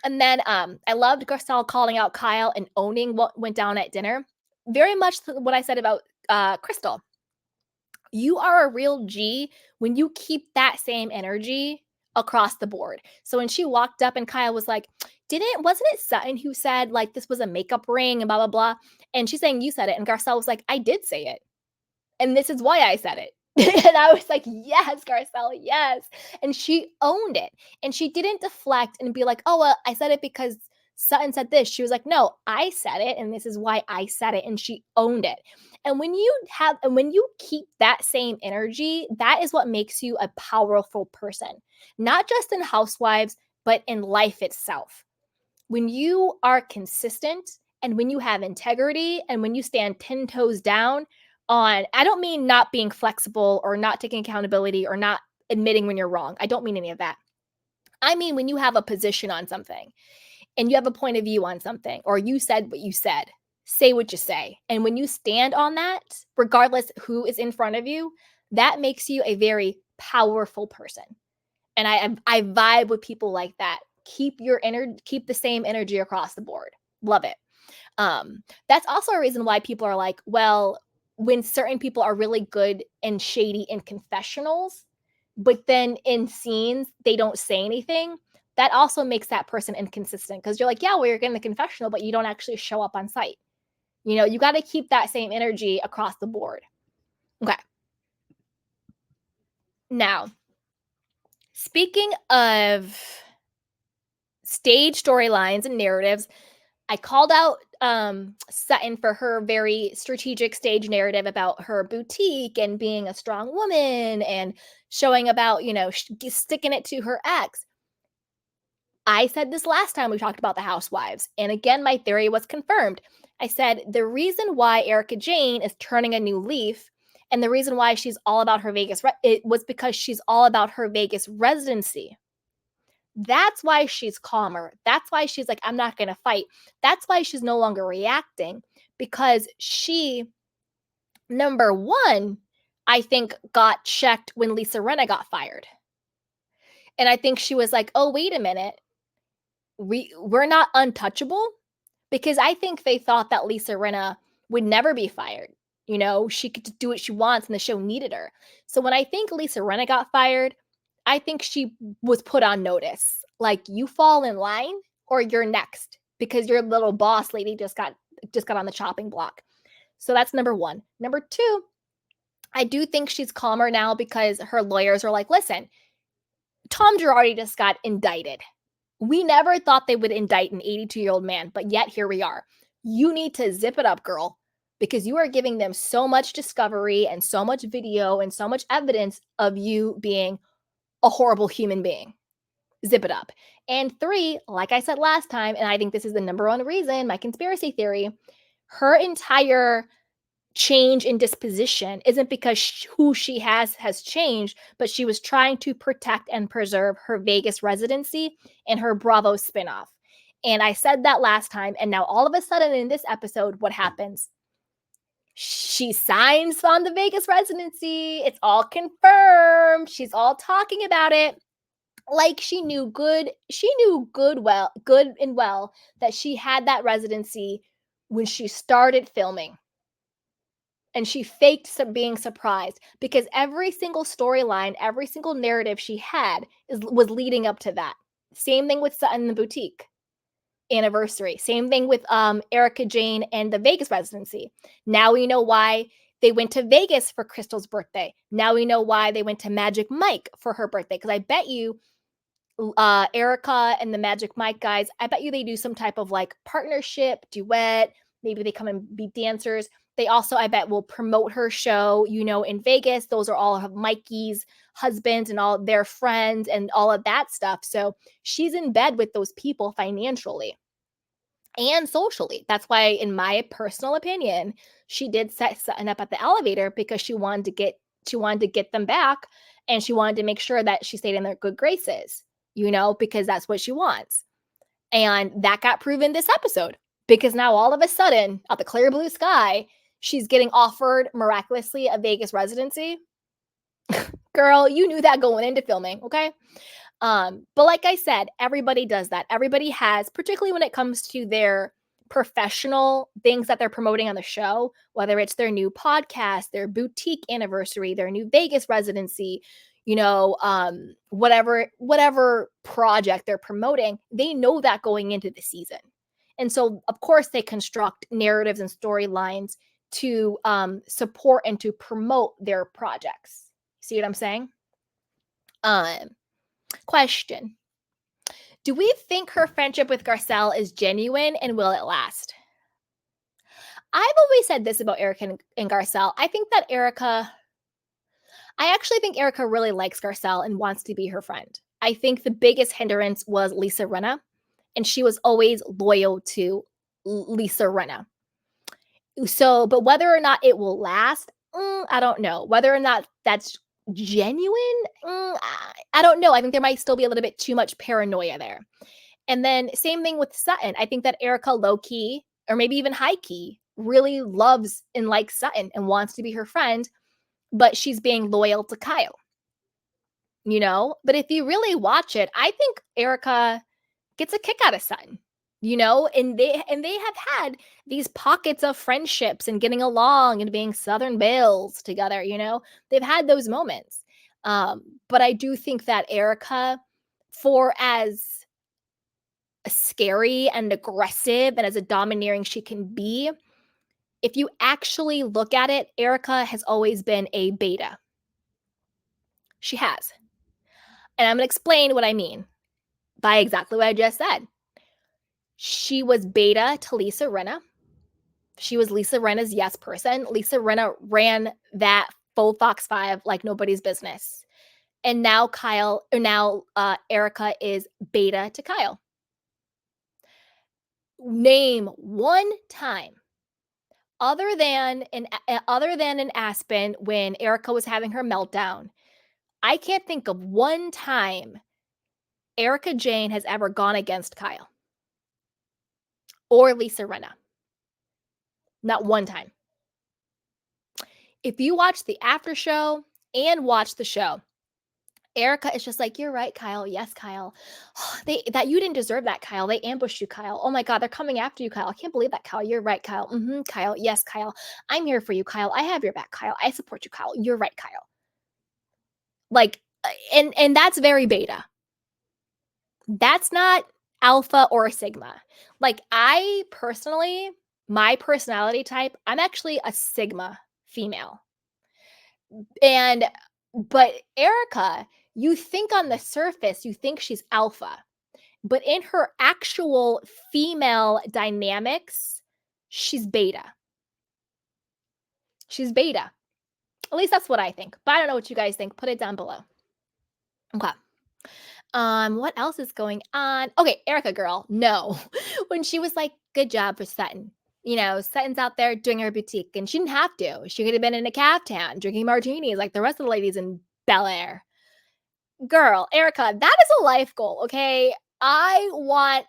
And then I loved Garcelle calling out Kyle and owning what went down at dinner. Very much what I said about Crystal. You are a real G when you keep that same energy across the board. So when she walked up and Kyle was like, wasn't it Sutton who said like this was a makeup ring and blah blah blah? And she's saying you said it. And Garcelle was like, I did say it. And this is why I said it. And I was like, yes, Garcelle, yes. And she owned it. And she didn't deflect and be like, oh, well, I said it because Sutton said this. She was like, no, I said it. And this is why I said it. And she owned it. And when you keep that same energy, that is what makes you a powerful person, not just in Housewives, but in life itself. When you are consistent and when you have integrity and when you stand 10 toes down on, I don't mean not being flexible or not taking accountability or not admitting when you're wrong. I don't mean any of that. I mean, when you have a position on something and you have a point of view on something, or you said what you said, say what you say. And when you stand on that, regardless who is in front of you, that makes you a very powerful person. And I vibe with people like that. Keep the same energy across the board. Love it. That's also a reason why people are like, well, when certain people are really good and shady in confessionals, but then in scenes they don't say anything, that also makes that person inconsistent because you're like, yeah, well, you're getting the confessional, but you don't actually show up on site. You got to keep that same energy across the board. Okay. Now, speaking of stage storylines and narratives, I called out Sutton for her very strategic stage narrative about her boutique and being a strong woman and showing about, sticking it to her ex. I said this last time we talked about the Housewives, and again, my theory was confirmed. I said the reason why Erica Jane is turning a new leaf and the reason why she's all about her Vegas, it was because she's all about her Vegas residency. That's why she's calmer. That's why she's like, I'm not going to fight. That's why she's no longer reacting because she, number one, I think got checked when Lisa Rinna got fired. And I think she was like, oh, wait a minute. We're not untouchable because I think they thought that Lisa Rinna would never be fired. She could do what she wants and the show needed her. So when I think Lisa Rinna got fired, I think she was put on notice. Like, you fall in line or you're next because your little boss lady just got on the chopping block. So that's number one. Number two, I do think she's calmer now because her lawyers are like, listen, Tom Girardi just got indicted. We never thought they would indict an 82-year-old man, but yet here we are. You need to zip it up, girl, because you are giving them so much discovery and so much video and so much evidence of you being a horrible human being. Zip it up. And three, like I said last time, and I think this is the number one reason, my conspiracy theory, her entire change in disposition isn't because who she has changed, but she was trying to protect and preserve her Vegas residency and her Bravo spinoff. And I said that last time, and now all of a sudden in this episode, what happens? She signs on the Vegas residency. It's all confirmed. She's all talking about it. Like she knew good and well that she had that residency when she started filming. And she faked being surprised because every single storyline, every single narrative she had was leading up to that. Same thing with Sutton the Boutique anniversary. Same thing with Erica Jane and the Vegas residency. Now we know why they went to Vegas for Crystal's birthday. Now we know why they went to Magic Mike for her birthday. Because I bet you Erica and the Magic Mike guys, I bet you they do some type of like partnership, duet. Maybe they come and be dancers. They also, I bet, will promote her show, in Vegas. Those are all of Mikey's husbands and all their friends and all of that stuff. So she's in bed with those people financially and socially. That's why, in my personal opinion, she did set Sutton up at the elevator because she wanted to get them back, and she wanted to make sure that she stayed in their good graces, because that's what she wants. And that got proven this episode because now all of a sudden, out the clear blue sky, she's getting offered miraculously a Vegas residency. Girl, you knew that going into filming, okay? But like I said, everybody does that. Everybody has, particularly when it comes to their professional things that they're promoting on the show, whether it's their new podcast, their boutique anniversary, their new Vegas residency, whatever project they're promoting, they know that going into the season. And so, of course, they construct narratives and storylines to support and to promote their projects. See what I'm saying? Question. Do we think her friendship with Garcelle is genuine and will it last? I've always said this about Erica and Garcelle. I actually think Erica really likes Garcelle and wants to be her friend. I think the biggest hindrance was Lisa Rinna, and she was always loyal to Lisa Rinna. So, but whether or not it will last, I don't know. Whether or not that's genuine, I don't know. I think there might still be a little bit too much paranoia there. And then same thing with Sutton. I think that Erica low key, or maybe even high key, really loves and likes Sutton and wants to be her friend, but she's being loyal to Kyle. But if you really watch it, I think Erica gets a kick out of Sutton. And they have had these pockets of friendships and getting along and being Southern Belles together. They've had those moments. But I do think that Erica, for as scary and aggressive and as a domineering she can be, if you actually look at it, Erica has always been a beta. She has. And I'm going to explain what I mean by exactly what I just said. She was beta to Lisa Rinna. She was Lisa Rinna's yes person. Lisa Rinna ran that full Fox 5 like nobody's business. And now Erica is beta to Kyle. Name one time other than in Aspen when Erica was having her meltdown. I can't think of one time Erica Jane has ever gone against Kyle or Lisa Rinna. Not one time. If you watch the after show and watch the show, Erica is just like, "You're right, Kyle. Yes, Kyle. That you didn't deserve that, Kyle. They ambushed you, Kyle. Oh my God, they're coming after you, Kyle. I can't believe that, Kyle. You're right, Kyle. Kyle. Yes, Kyle. I'm here for you, Kyle. I have your back, Kyle. I support you, Kyle. You're right, Kyle." Like, and that's very beta. That's not alpha or sigma. Like, I personally, my personality type, I'm actually a sigma female. But Erica, you think on the surface, you think she's alpha, but in her actual female dynamics, she's beta. She's beta. At least that's what I think. But I don't know what you guys think. Put it down below. Okay. What else is going on? Okay, Erica girl, no. When she was like, good job for Sutton. Sutton's out there doing her boutique, and she didn't have to. She could have been in a caftan drinking martinis like the rest of the ladies in Bel Air. Girl, Erica, that is a life goal, okay? My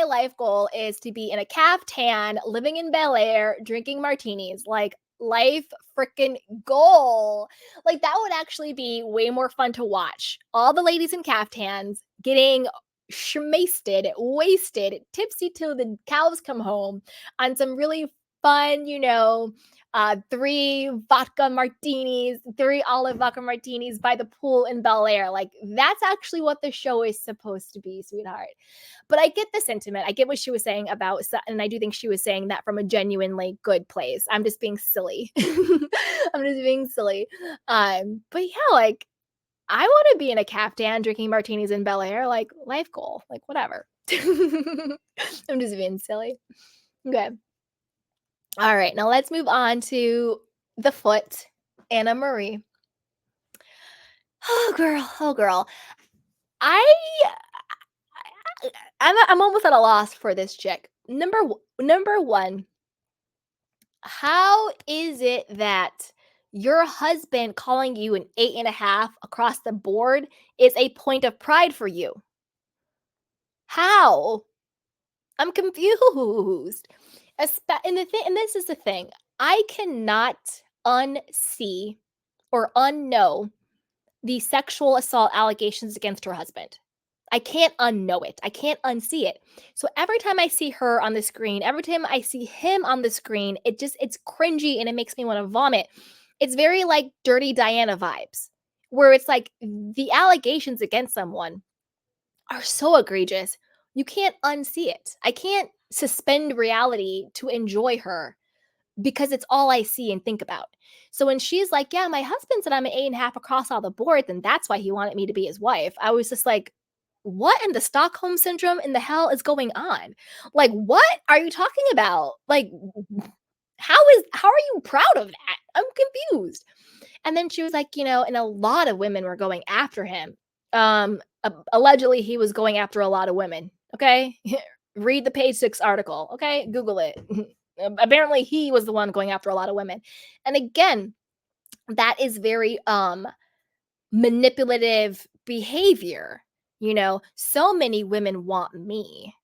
life goal is to be in a caftan, living in Bel Air, drinking martinis. Like, life freaking goal. Like, that would actually be way more fun to watch. All the ladies in caftans getting schmasted, wasted, tipsy till the cows come home on some really fun, 3 olive vodka martinis by the pool in Bel Air. Like, that's actually what the show is supposed to be, sweetheart. But I get the sentiment. I get what she was saying about Sutton, and I do think she was saying that from a genuinely good place. I'm just being silly. I'm just being silly. But yeah, like, I want to be in a caftan drinking martinis in Bel Air. Like, life goal. Like, whatever. I'm just being silly. Okay. All right, now let's move on to the foot, Annemarie. Oh girl. I I'm almost at a loss for this chick. Number one, how is it that your husband calling you an 8.5 across the board is a point of pride for you? How? I'm confused. And this is the thing. I cannot unsee or unknow the sexual assault allegations against her husband. I can't unknow it. I can't unsee it. So every time I see her on the screen, every time I see him on the screen, it's cringy and it makes me want to vomit. It's very like Dirty Diana vibes, where it's like the allegations against someone are so egregious. You can't unsee it. I can't suspend reality to enjoy her because it's all I see and think about. So when she's like, yeah, my husband said I'm an 8.5 across all the board, then that's why he wanted me to be his wife. I was just like, what in the Stockholm syndrome in the hell is going on? Like, what are you talking about? Like, how are you proud of that? I'm confused. And then she was like, and a lot of women were going after him. Allegedly, he was going after a lot of women. Okay. Read the page 6 article. Okay. Google it. Apparently, he was the one going after a lot of women. And again, that is very manipulative behavior. So many women want me.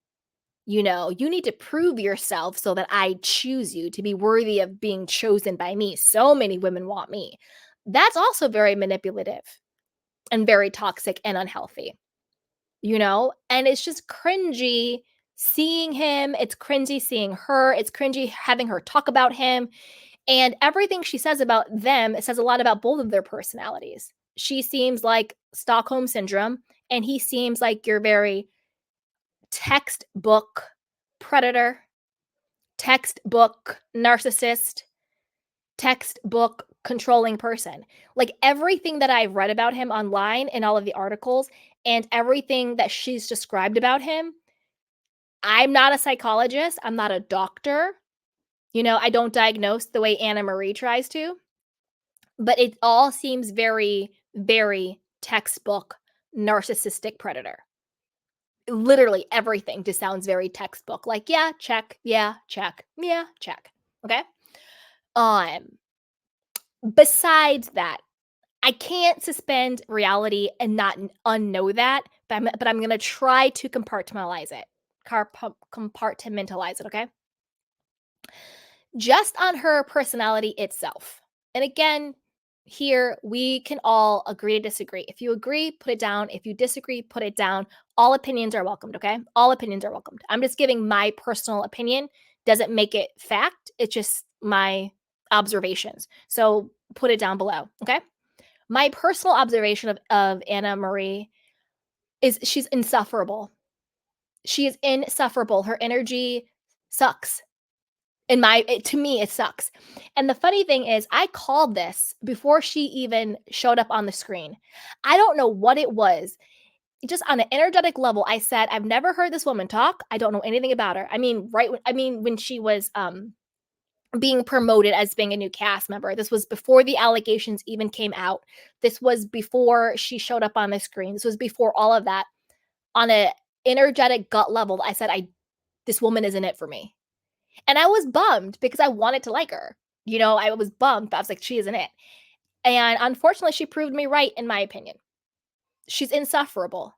You need to prove yourself so that I choose you to be worthy of being chosen by me. So many women want me. That's also very manipulative and very toxic and unhealthy, and it's just cringy seeing him. It's cringy seeing her. It's cringy having her talk about him. And everything she says about them, it says a lot about both of their personalities. She seems like Stockholm syndrome, and he seems like your very textbook predator, textbook narcissist, textbook controlling person. Like, everything that I've read about him online in all of the articles and everything that she's described about him, I'm not a psychologist, I'm not a doctor, I don't diagnose the way Annemarie tries to, but it all seems very, very textbook narcissistic predator. Literally everything just sounds very textbook, like, yeah, check, yeah, check, yeah, check, okay? Um, Besides that, I can't suspend reality and not unknow that, but I'm gonna try to compartmentalize it. Compartmentalize it, okay? Just on her personality itself. And again, here we can all agree to disagree. If you agree, put it down. If you disagree, put it down. All opinions are welcomed, okay? All opinions are welcomed. I'm just giving my personal opinion. Doesn't make it fact. It's just my observations. So put it down below, okay? My personal observation of Annemarie is she's insufferable. She is insufferable. Her energy sucks. To me, it sucks. And the funny thing is, I called this before she even showed up on the screen. I don't know what it was. Just on an energetic level, I said, I've never heard this woman talk. I don't know anything about her. When she was being promoted as being a new cast member. This was before the allegations even came out. This was before she showed up on the screen. This was before all of that. On a energetic gut level, I said, this woman isn't it for me. And I was bummed because I wanted to like her. I was bummed, but I was like, she isn't it. And unfortunately, she proved me right, in my opinion. She's insufferable.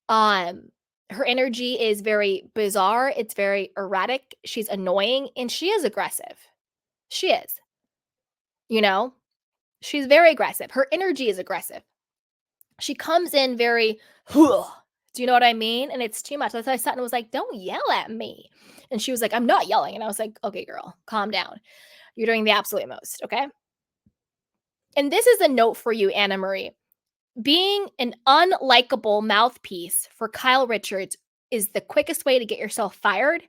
Her energy is very bizarre. It's very erratic. She's annoying, and she is aggressive. She is. You know, she's very aggressive. Her energy is aggressive. She comes in very, do you know what I mean? And it's too much. That's why Sutton was like, don't yell at me. And she was like, I'm not yelling. And I was like, okay, girl, calm down. You're doing the absolute most, okay? And this is a note for you, Annemarie. Being an unlikable mouthpiece for Kyle Richards is the quickest way to get yourself fired.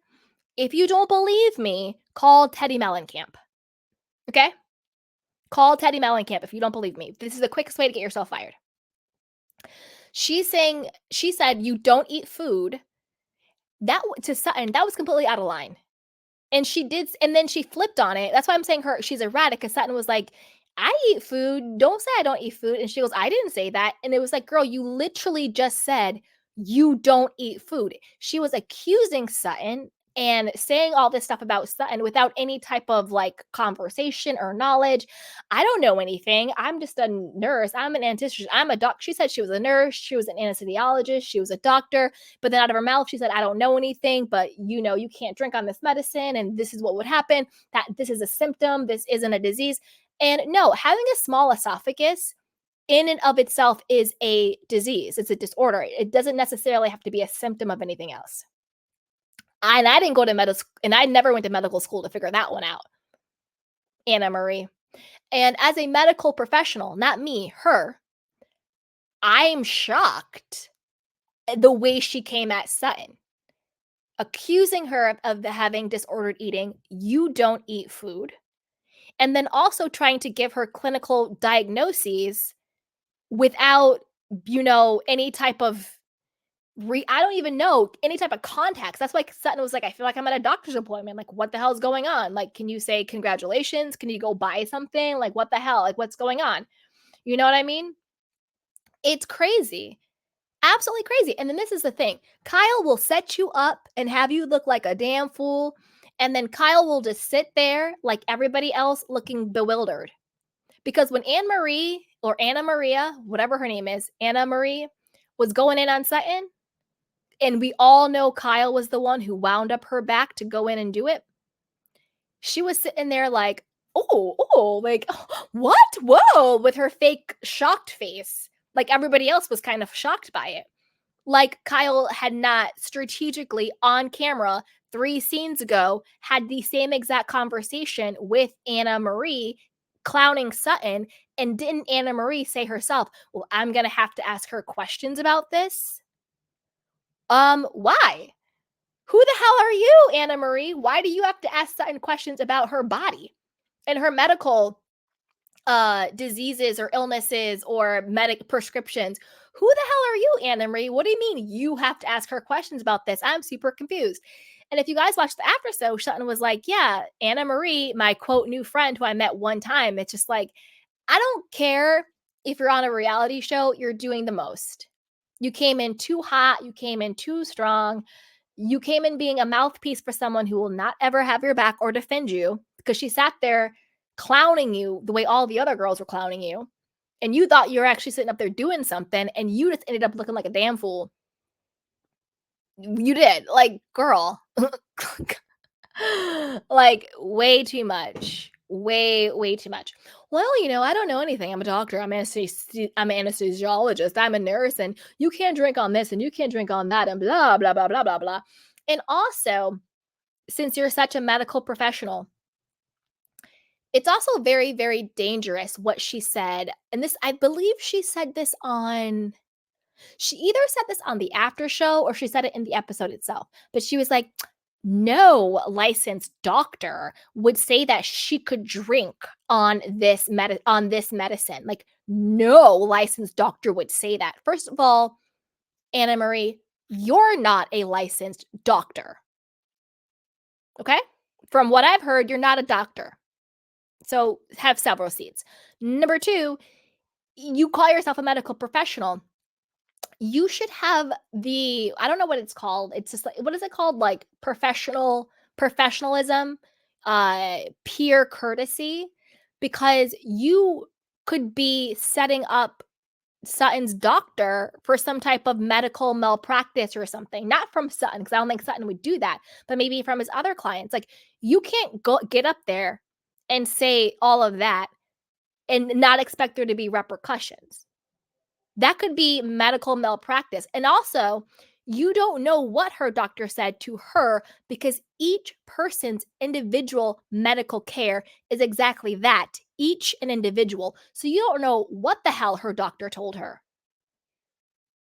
If you don't believe me, call Teddy Mellencamp. Okay? Call Teddy Mellencamp if you don't believe me. This is the quickest way to get yourself fired. She said, you don't eat food. That to Sutton, that was completely out of line. And then she flipped on it. That's why I'm saying she's erratic, because Sutton was like, I eat food. Don't say I don't eat food. And she goes, I didn't say that. And it was like, girl, you literally just said you don't eat food. She was accusing Sutton and saying all this stuff about Sutton without any type of like conversation or knowledge. I don't know anything. I'm just a nurse. I'm an anesthetist. I'm a doc. She said she was a nurse. She was an anesthesiologist. She was a doctor. But then out of her mouth, she said, I don't know anything, but you can't drink on this medicine. And this is what would happen. That this is a symptom. This isn't a disease. And no, having a small esophagus in and of itself is a disease. It's a disorder. It doesn't necessarily have to be a symptom of anything else. And I didn't go to medical, and I never went to medical school to figure that one out, Annemarie. And as a medical professional, not me, her, I'm shocked at the way she came at Sutton, accusing her of having disordered eating. You don't eat food. And then also trying to give her clinical diagnoses without, any type of I don't even know any type of context. That's why Sutton was like, I feel like I'm at a doctor's appointment. Like, what the hell is going on? Like, can you say congratulations? Can you go buy something? Like, what the hell? Like, what's going on? You know what I mean? It's crazy. Absolutely crazy. And then this is the thing. Kyle will set you up and have you look like a damn fool. And then Kyle will just sit there like everybody else looking bewildered. Because when Annemarie or Anna Maria, whatever her name is, Annemarie was going in on Sutton, and we all know Kyle was the one who wound up her back to go in and do it. She was sitting there like, like, what? Whoa, with her fake shocked face. Like everybody else was kind of shocked by it. Like Kyle had not strategically on camera 3 scenes ago had the same exact conversation with Annemarie clowning Sutton. And didn't Annemarie say herself, well, I'm going to have to ask her questions about this? Why? Who the hell are you, Annemarie? Why do you have to ask Sutton questions about her body and her medical diseases or illnesses or prescriptions? Who the hell are you, Annemarie? What do you mean you have to ask her questions about this? I'm super confused. And if you guys watched the after show, Sutton was like, yeah, Annemarie, my quote new friend who I met one time. It's just like, I don't care if you're on a reality show, you're doing the most. You came in too hot, you came in too strong, you came in being a mouthpiece for someone who will not ever have your back or defend you because she sat there clowning you the way all the other girls were clowning you. And you thought you were actually sitting up there doing something, and you just ended up looking like a damn fool. You did. Like, girl. Like, way too much. Way too much. Well, I don't know anything. I'm a doctor. I'm an anesthesiologist. I'm a nurse, and you can't drink on this, and you can't drink on that, and blah, blah, blah, blah, blah, blah. And also, since you're such a medical professional, it's also very, very dangerous what she said. And this, I believe she said this on, she either said this on the after show or she said it in the episode itself. But she was like, no licensed doctor would say that she could drink on this medicine. Like, no licensed doctor would say that. First of all, Annemarie, you're not a licensed doctor. Okay? From what I've heard, you're not a doctor. So have several seats. Number two, you call yourself a medical professional. You should have I don't know what it's called. It's just like, what is it called? Like professionalism, peer courtesy, because you could be setting up Sutton's doctor for some type of medical malpractice or something. Not from Sutton, because I don't think Sutton would do that, but maybe from his other clients. Like, you can't get up there and say all of that and not expect there to be repercussions. That could be medical malpractice. And also, you don't know what her doctor said to her because each person's individual medical care is exactly that, each an individual. So you don't know what the hell her doctor told her.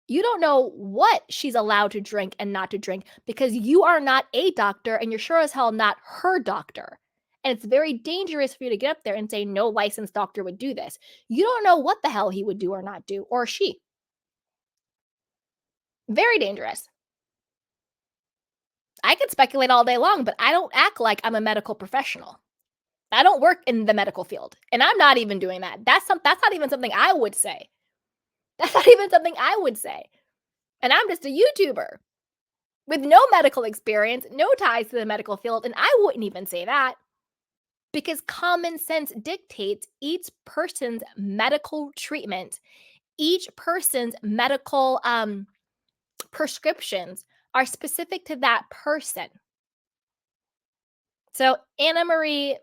You don't know what she's allowed to drink and not to drink because you are not a doctor and you're sure as hell not her doctor. And it's very dangerous for you to get up there and say no licensed doctor would do this. You don't know what the hell he would do or not do, or she. Very dangerous. I could speculate all day long, but I don't act like I'm a medical professional. I don't work in the medical field, and I'm not even doing that. That's not even something I would say. That's not even something I would say. And I'm just a YouTuber with no medical experience, no ties to the medical field, and I wouldn't even say that because common sense dictates each person's medical treatment, each person's medical prescriptions are specific to that person. So, Annemarie,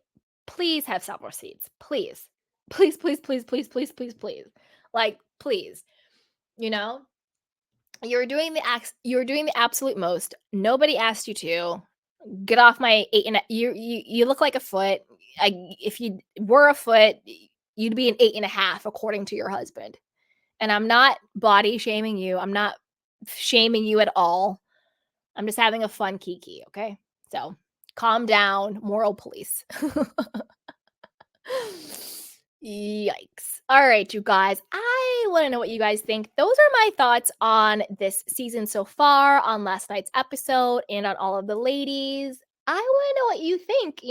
please have several seats. Please. Please, please, please, please, please, please, please. Like, please. You know, you're doing the absolute most. Nobody asked you to. Get off my you look like a foot. If you were a foot, you'd be an 8.5 according to your husband. And I'm not body shaming you. I'm not shaming you at all. I'm just having a fun kiki, okay? So, calm down, moral police. Yikes. All right, you guys. I want to know what you guys think. Those are my thoughts on this season so far, on last night's episode, and on all of the ladies. I want to know what you think,